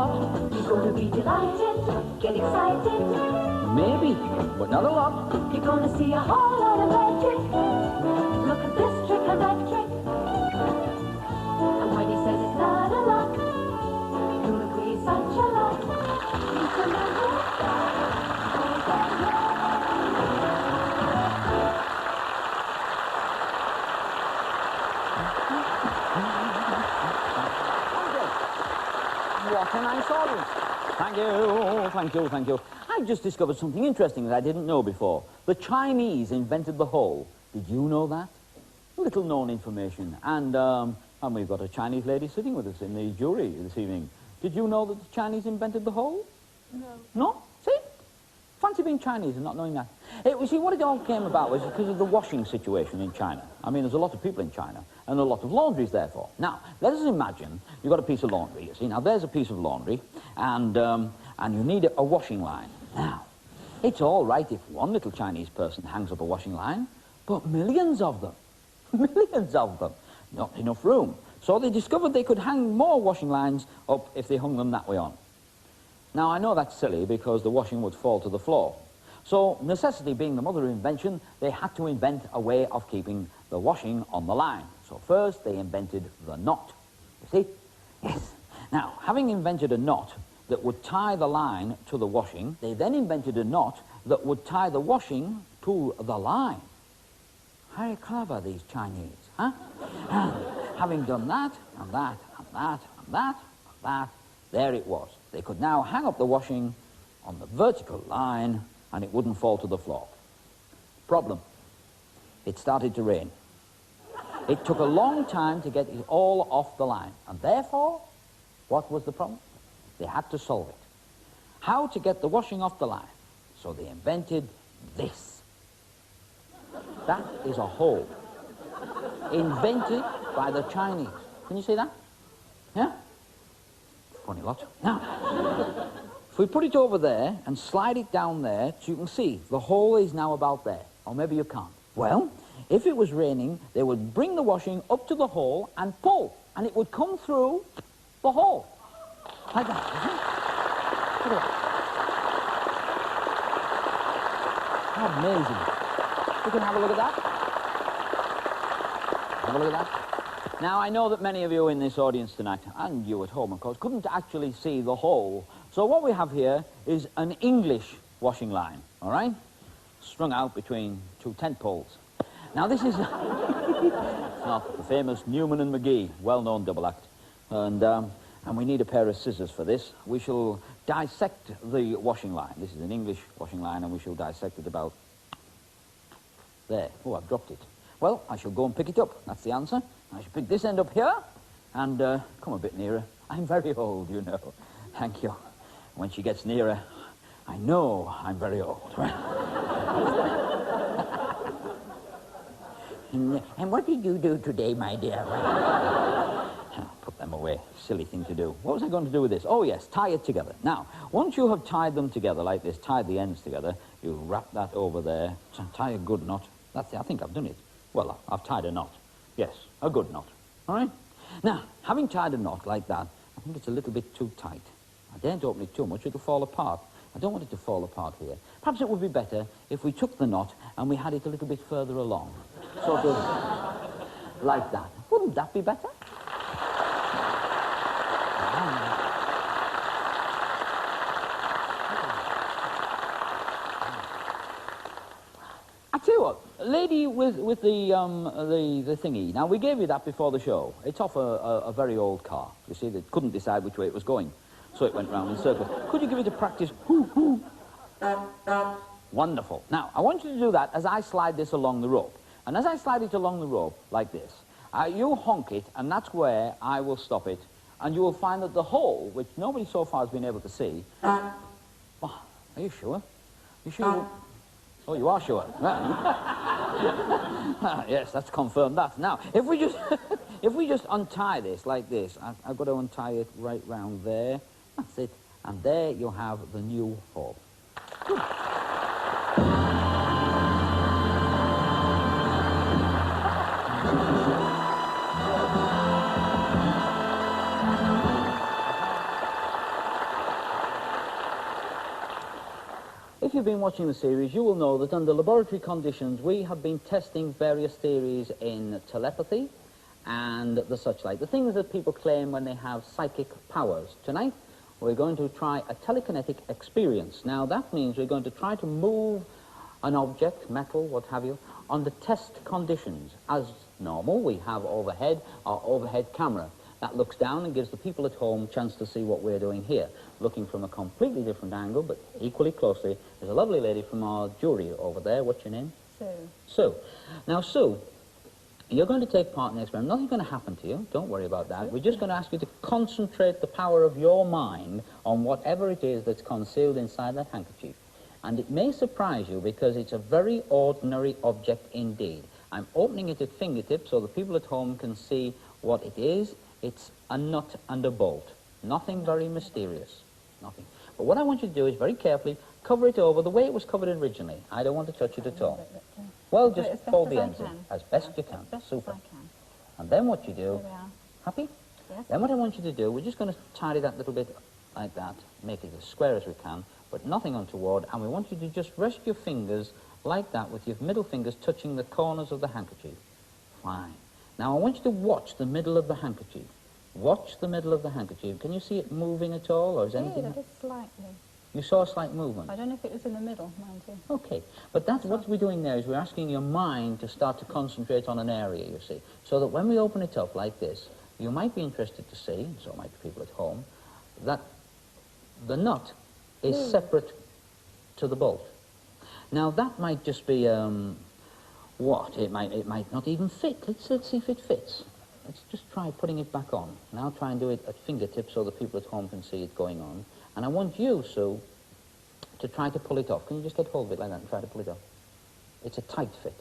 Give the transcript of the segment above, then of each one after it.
lot. You're gonna be delighted, get excited. Maybe, but not a lot. You're gonna see a whole lot of magic. Look at this trick and that trick. And when he says it's not a lot, you'll agree it's such a lot. You can never What a nice audience. Thank you, thank you, thank you. I've just discovered something interesting that I didn't know before. The Chinese invented the hole. Did you know that? Little known information. And we've got a Chinese lady sitting with us in the jury this evening. Did you know that the Chinese invented the hole? No. No? See? Fancy being Chinese and not knowing that. You see, what it all came about was because of the washing situation in China. I mean, there's a lot of people in China, and a lot of laundries, therefore. Now, let us imagine you've got a piece of laundry, you see. Now, there's a piece of laundry, and you need a washing line. Now, it's all right if one little Chinese person hangs up a washing line, but millions of them, millions of them, not enough room. So they discovered they could hang more washing lines up if they hung them that way on. Now, I know that's silly because the washing would fall to the floor. So, necessity being the mother of invention, they had to invent a way of keeping the washing on the line. So first, they invented the knot. You see? Yes. Now, having invented a knot that would tie the line to the washing, they then invented a knot that would tie the washing to the line. Very clever, these Chinese, huh? And having done that, and that, and that, and that, and that, there it was. They could now hang up the washing on the vertical line and it wouldn't fall to the floor. Problem. It started to rain. It took a long time to get it all off the line. And therefore, what was the problem? They had to solve it. How to get the washing off the line? So they invented this. That is a hole. Invented by the Chinese. Can you see that? Yeah? Funny lot. Now, if we put it over there and slide it down there, so you can see the hole is now about there. Or maybe you can't. Well, if it was raining, they would bring the washing up to the hole and pull, and it would come through the hole. Like that. Look at that. How amazing. You can have a look at that. Have a look at that. Now, I know that many of you in this audience tonight, and you at home, of course, couldn't actually see the hole. So what we have here is an English washing line, all right? Strung out between two tent poles. Now, this is not the famous Newman and McGee, well-known double act. And we need a pair of scissors for this. We shall dissect the washing line. This is an English washing line, and we shall dissect it about there. Oh, I've dropped it. Well, I shall go and pick it up. That's the answer. I shall pick this end up here, and come a bit nearer. I'm very old, you know. Thank you. When she gets nearer, I know I'm very old. And what did you do today, my dear? Put them away. Silly thing to do. What was I going to do with this? Oh, yes, tie it together. Now, once you have tied them together like this, tied the ends together, you wrap that over there, tie a good knot. That's it. I think I've done it. Well, I've tied a knot. Yes, a good knot. All right? Now, having tied a knot like that, I think it's a little bit too tight. I daren't open it too much, it'll fall apart. I don't want it to fall apart here. Perhaps it would be better if we took the knot and we had it a little bit further along. Sort of like that. Wouldn't that be better? I tell you what, lady with the thingy. Now, we gave you that before the show. It's off a very old car. You see, they couldn't decide which way it was going. So it went round in circles. Could you give it a practice? Hoo, hoo. Wonderful. Now, I want you to do that as I slide this along the rope. And as I slide it along the rope, like this, you honk it, and that's where I will stop it. And you will find that the hole, which nobody so far has been able to see... Oh, are you sure? You sure? Oh, you are sure? Yes, that's confirmed that. Now, if we just if we just untie this like this, I've got to untie it right round there. That's it. And there you'll have the new hole. Good. you've been watching the series, you will know that under laboratory conditions, we have been testing various theories in telepathy and the such like, the things that people claim when they have psychic powers. Tonight, we're going to try a telekinetic experience. Now, that means we're going to try to move an object, metal, what have you, under test conditions. As normal, we have overhead our overhead camera. That looks down and gives the people at home a chance to see what we're doing here. Looking from a completely different angle, but equally closely, there's a lovely lady from our jury over there. What's your name? Sue. Sue. Now, Sue, you're going to take part in the experiment. Nothing's going to happen to you. Don't worry about that. We're just going to ask you to concentrate the power of your mind on whatever it is that's concealed inside that handkerchief. And it may surprise you because it's a very ordinary object indeed. I'm opening it at fingertips so the people at home can see what it is. It's a nut and a bolt. Nothing very mysterious. Nothing. But what I want you to do is very carefully cover it over the way it was covered originally. I don't want to touch it at all. Well, just fold the ends in as best you can. Super. And then what you do, happy? Yes. Then what I want you to do, we're just going to tidy that little bit like that, make it as square as we can, but nothing untoward, and we want you to just rest your fingers like that with your middle fingers touching the corners of the handkerchief. Fine. Now I want you to watch the middle of the handkerchief. Watch the middle of the handkerchief. Can you see it moving at all, or is anything? Yeah, just slightly. You saw a slight movement? I don't know if it was in the middle, mind you. Okay, but that's what we're doing there is we're asking your mind to start to concentrate on an area, you see, so that when we open it up like this, you might be interested to see, and so might the people at home, that the nut is separate to the bolt. Now that might just be, what? It might not even fit. Let's see if it fits. Let's just try putting it back on. Now try and do it at fingertips so the people at home can see it going on. And I want you, Sue, to try to pull it off. Can you just get hold of it like that and try to pull it off? It's a tight fit.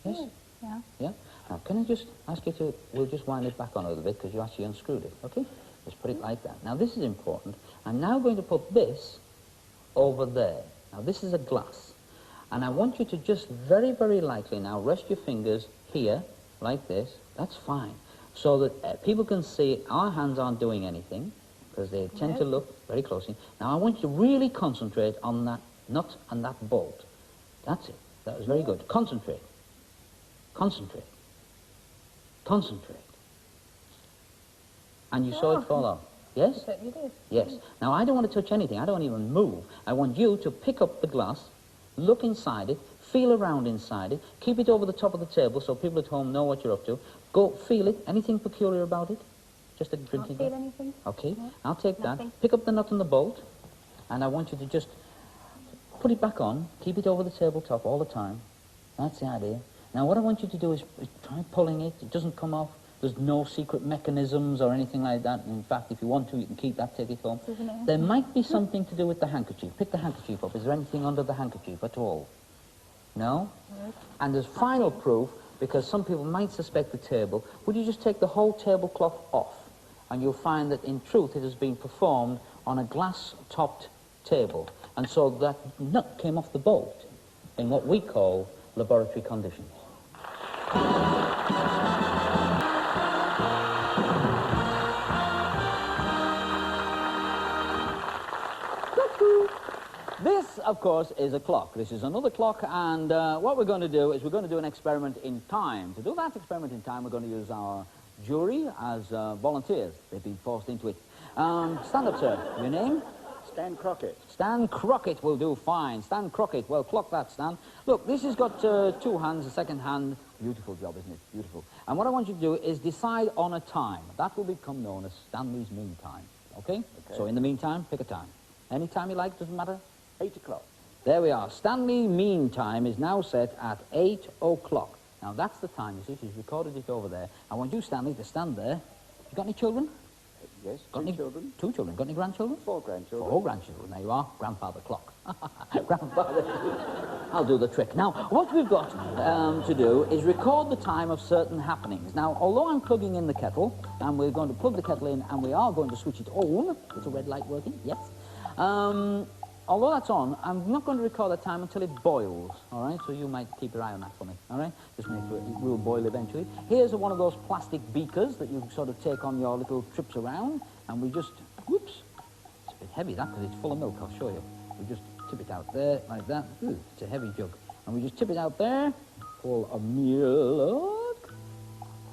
Yes? Yeah. Yeah? Now, can I just ask you to, we'll just wind it back on a little bit because you actually unscrewed it, okay? Just put it like that. Now, this is important. I'm now going to put this over there. Now, this is a glass. And I want you to just very, very lightly now rest your fingers here, like this. That's fine. So that people can see our hands aren't doing anything, because they tend to look very closely. Now, I want you to really concentrate on that nut and that bolt. That's it. That was very good. Concentrate. Concentrate. Concentrate. And you saw it fall off. Yes? You did. Yes. Now, I don't want to touch anything. I don't even move. I want you to pick up the glass, look inside it, feel around inside it, keep it over the top of the table so people at home know what you're up to. Go feel it. Anything peculiar about it? Just a drinking. Can't feel anything. Okay, No, I'll take nothing. that. Pick up the nut and the bolt, and I want you to just put it back on. Keep it over the tabletop all the time. That's the idea. Now, what I want you to do is try pulling it. It doesn't come off. There's no secret mechanisms or anything like that. In fact, if you want to, you can keep that, take it home. There might be something to do with the handkerchief. Pick the handkerchief up. Is there anything under the handkerchief at all? No? And there's final proof, because some people might suspect the table. Would you just take the whole tablecloth off? And you'll find that, in truth, it has been performed on a glass-topped table. And so that nut came off the bolt in what we call laboratory conditions. This, of course, is a clock. This is another clock, and what we're going to do is we're going to do an experiment in time. To do that experiment in time, we're going to use our jury as volunteers. They've been forced into it. Stand up, sir. Your name? Stan Crockett. Stan Crockett will do fine. Stan Crockett. Well, clock that, Stan. Look, this has got two hands, a second hand. Beautiful job, isn't it? Beautiful. And what I want you to do is decide on a time. That will become known as Stanley's mean time. Okay? So in the meantime, pick a time. Any time you like, doesn't matter. 8 o'clock. There we are. Stanley mean time is now set at 8 o'clock. Now, that's the time, you see. She's recorded it over there. I want you, Stanley, to stand there. You got any children? Yes, Got two any children. 2 children. Got any grandchildren? 4 grandchildren. 4 grandchildren. There you are. Grandfather clock. Grandfather. I'll do the trick. Now, what we've got to do is record the time of certain happenings. Now, although I'm plugging in the kettle, and we're going to plug the kettle in, and we are going to switch it on. Is the red light working? Yes. Although that's on, I'm not going to record the time until it boils, all right? So you might keep your eye on that for me, all right? Just make sure it will boil eventually. Here's one of those plastic beakers that you sort of take on your little trips around, and we just, whoops, it's a bit heavy, that, because it's full of milk, I'll show you. We just tip it out there, like that. Ooh, it's a heavy jug. And we just tip it out there, full of milk.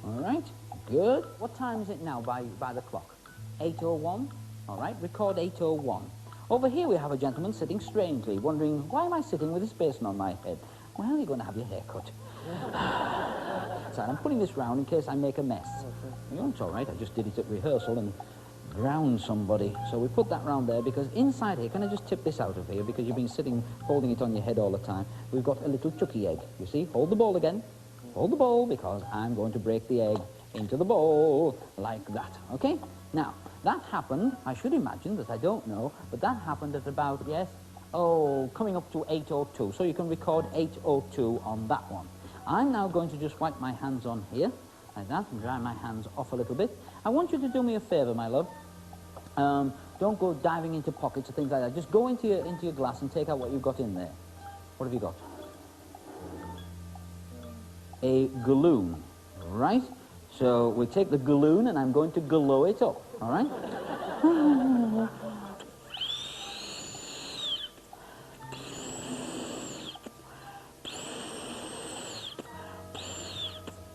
All right, good. What time is it now by the clock? 8:01. All right, record 8:01. Over here we have a gentleman sitting strangely, wondering, why am I sitting with this basin on my head? Well, you're going to have your hair cut. So I'm putting this round in case I make a mess. You know, it's all right, I just did it at rehearsal and drowned somebody. So we put that round there because inside here, can I just tip this out of here because you've been sitting holding it on your head all the time. We've got a little chucky egg, you see? Hold the bowl again. Hold the bowl because I'm going to break the egg into the bowl like that, okay? Now, that happened, I should imagine that I don't know, but that happened at about, yes, coming up to 8:02. So you can record 8:02 on that one. I'm now going to just wipe my hands on here, like that, and dry my hands off a little bit. I want you to do me a favour, my love. Don't go diving into pockets or things like that. Just go into your glass and take out what you've got in there. What have you got? A galloon, right? So we take the galloon and I'm going to gallow it up, all right?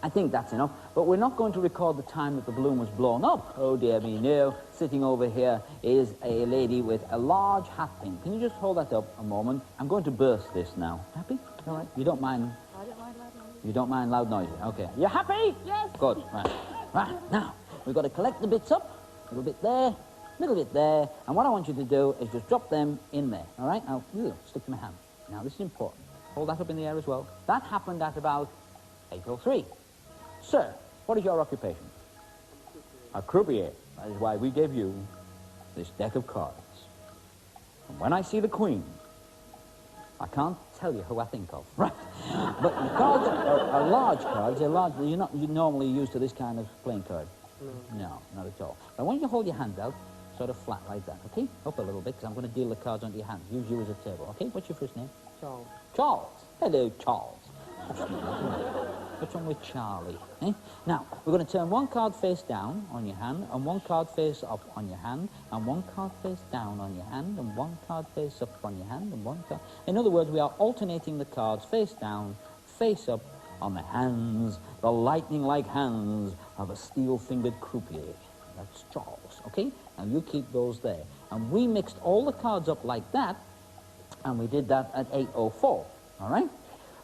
I think that's enough, but we're not going to record the time that the balloon was blown up. Oh dear me, no. Sitting over here is a lady with a large hat pin. Can you just hold that up a moment? I'm going to burst this now. Happy? All right. You don't mind? I don't mind loud noise. You don't mind loud noises? Okay. You happy? Yes. Good. Right. Right. Now, we've got to collect the bits up. A little bit there, a little bit there. And what I want you to do is just drop them in there. All right? Now, stick to my hand. Now, this is important. Hold that up in the air as well. That happened at about 8:03. Sir, what is your occupation? A croupier. That is why we gave you this deck of cards. And when I see the Queen, I can't tell you who I think of, right? But the cards are large cards. They're large. You're not normally used to this kind of playing card. No, not at all. I want you to hold your hand out, sort of flat like that, okay? Up a little bit, because I'm going to deal the cards onto your hands. Use you as a table, okay? What's your first name? Charles. Charles. Hello, Charles. What's wrong with Charlie? Eh? Now, we're going to turn one card face down on your hand, and one card face up on your hand, and one card face down on your hand, and one card face up on your hand, and one card... In other words, we are alternating the cards face down, face up on the hands, the lightning-like hands of a steel-fingered croupier. That's Charles, okay? Now, you keep those there. And we mixed all the cards up like that, and we did that at 8:04, all right?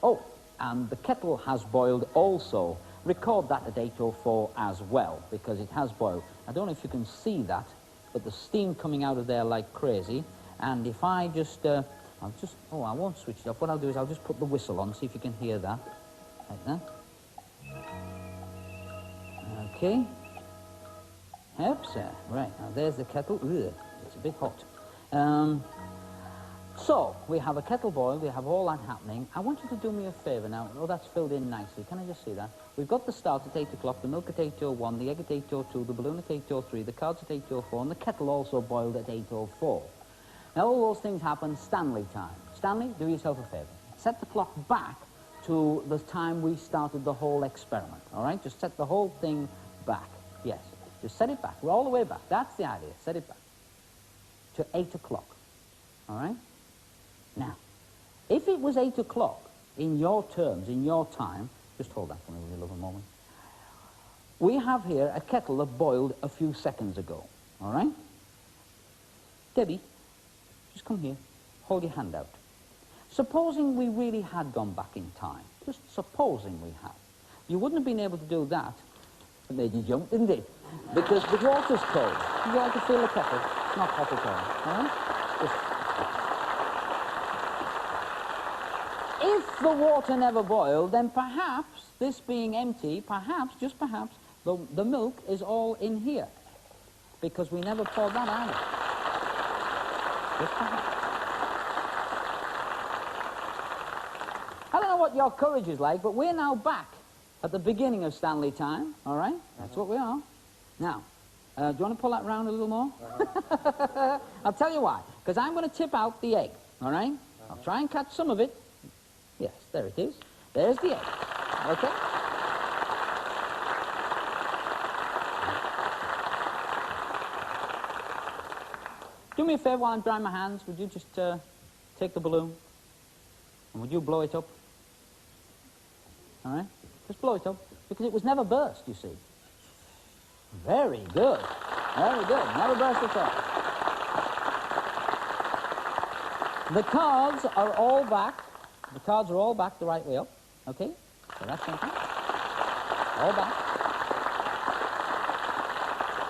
Oh, and the kettle has boiled also. Record that at 8:04 as well, because it has boiled. I don't know if you can see that, but the steam coming out of there like crazy. And if I just, I won't switch it off. What I'll do is I'll just put the whistle on, see if you can hear that. Like that. Okay. Yep, sir. Right, now there's the kettle. Ugh, it's a bit hot. So, we have a kettle boil, we have all that happening. I want you to do me a favour now. Oh, that's filled in nicely. Can I just see that? We've got the start at 8 o'clock, the milk at 8:01, the egg at 8:02, the balloon at 8:03, the cards at 8:04, and the kettle also boiled at 8:04. Now, all those things happen Stanley time. Stanley, do yourself a favour. Set the clock back to the time we started the whole experiment, all right? Just set the whole thing back. Yes, just set it back. We're all the way back. That's the idea. Set it back to 8 o'clock, all right? Now, if it was 8 o'clock in your terms, in your time, just hold that for me, will you, love, a moment. We have here a kettle that boiled a few seconds ago, all right? Debbie, just come here, hold your hand out. Supposing we really had gone back in time, just supposing we had, you wouldn't have been able to do that. It made you jump, didn't it? Because the water's cold. You like to feel the kettle, it's not hot at all, all right? Just... If the water never boiled, then perhaps, this being empty, perhaps, just perhaps, the milk is all in here. Because we never poured that out. Just perhaps. I don't know what your courage is like, but we're now back at the beginning of Stanley time, all right? That's what we are. Now, do you want to pull that round a little more? I'll tell you why. Because I'm going to tip out the egg, all right? I'll try and catch some of it. Yes, there it is. There's the egg. Okay? Do me a favor while I'm drying my hands. Would you just take the balloon, and would you blow it up? All right? Just blow it up, because it was never burst, you see. Very good. Very good. Never burst at all. The cards are all back. The cards are all back the right way up. Okay? So that's something. All back.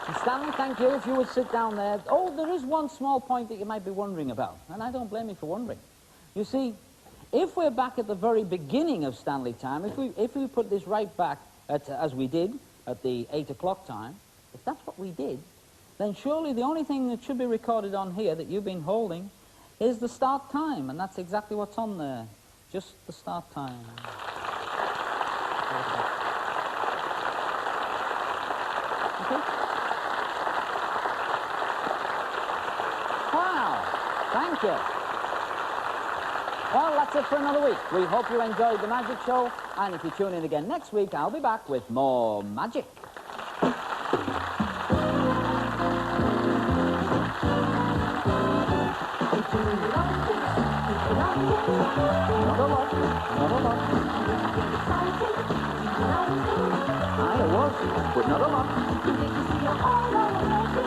And Stanley, thank you. If you would sit down there. Oh, there is one small point that you might be wondering about, and I don't blame you for wondering. You see, if we're back at the very beginning of Stanley time, if we put this right back at, as we did at the 8 o'clock time, if that's what we did, then surely the only thing that should be recorded on here that you've been holding is the start time, and that's exactly what's on there. Just the start time. Okay? Wow! Thank you. Well, that's it for another week. We hope you enjoyed the magic show, and if you tune in again next week, I'll be back with more magic. Not a lot, not a lot. It was, but not a lot. Did you see all I wanted?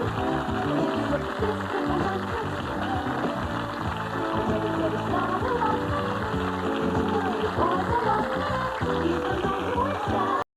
Did you look at this?